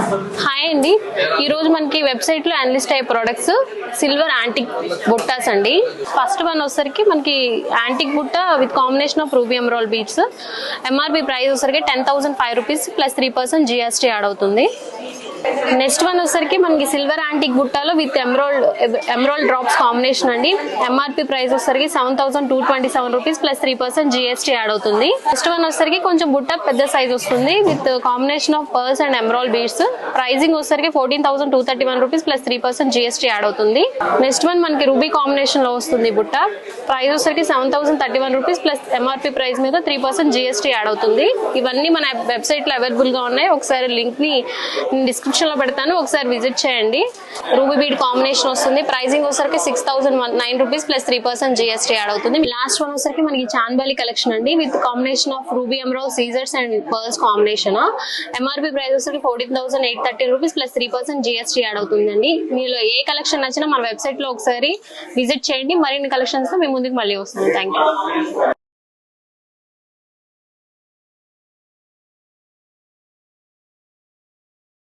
Hi అండి, ఈరోజు మనకి వెబ్సైట్లో అనలిస్ట్ అయ్యే ప్రొడక్ట్స్ సిల్వర్ యాంటిక్ బుట్టాస్ అండి. ఫస్ట్ వన్ వచ్చరికి మనకి యాంటిక్ బుట్ట with combination of ruby emerald beads. MRP price వచ్చరికి 10,005 రూపీస్ ప్లస్ 3% GST యాడ్ అవుతుంది. నెక్స్ట్ వన్ వచ్చరికి మనకి సిల్వర్ యాంటిక్ బుట్టాలో విత్ ఎమరాల్డ్ డ్రాప్స్ కాంబినేషన్ అండి. ఎంఆర్పి ప్రైస్ వచ్చరికి 7,227 రూపీస్ ప్లస్ 3% GST యాడ్ అవుతుంది. నెక్స్ట్ వన్ వచ్చరికి కొంచెం బుట్ట పెద్ద సైజ్ వస్తుంది with combination of pearls and emerald beads. Pricing వచ్చరికి 14,231 రూపీస్ ప్లస్ 3% GST యాడ్ అవుతుంది. నెక్స్ట్ వన్ మనకి రూబీ కాంబినేషన్ లో వస్తుంది బుట్ట. ప్రైస్ వచ్చరికి 7,031 రూపీస్ ప్లస్ ఎంఆర్పి ప్రైస్ మీద 3% GST యాడ్ అవుతుంది. ఇవన్నీ మన వెబ్సైట్ లో అవైలబుల్ గా ఉన్నాయి. ఒకసారి లింక్ ని డిస్క్రిప్షన్ లో పెడతాను, ఒకసారి విజిట్ చేయండి. రూబీ బీడ్ కాంబినేషన్ వస్తుంది. ప్రైజింగ్ వచ్చరికి 6,009 రూపీస్ ప్లస్ 3% GST యాడ్ అవుతుంది. లాస్ట్ వన్ వచ్చరికి మనకి చాంబాలి కలెక్షన్ అండి with combination of ruby emerald సీజర్స్ and pearls combination. MRP price వచ్చరికి 14,830 రూపీస్ ప్లస్ 3% GST యాడ్ అవుతుందండి. మీలో ఏ కలెక్షన్ నచ్చినా మన వెబ్సైట్ లో ఒకసారి విజిట్ చేయండి. మరిన్ని కలెక్షన్స్ తో మేము ముందుకు మళ్ళీ వస్తాను. Thank you.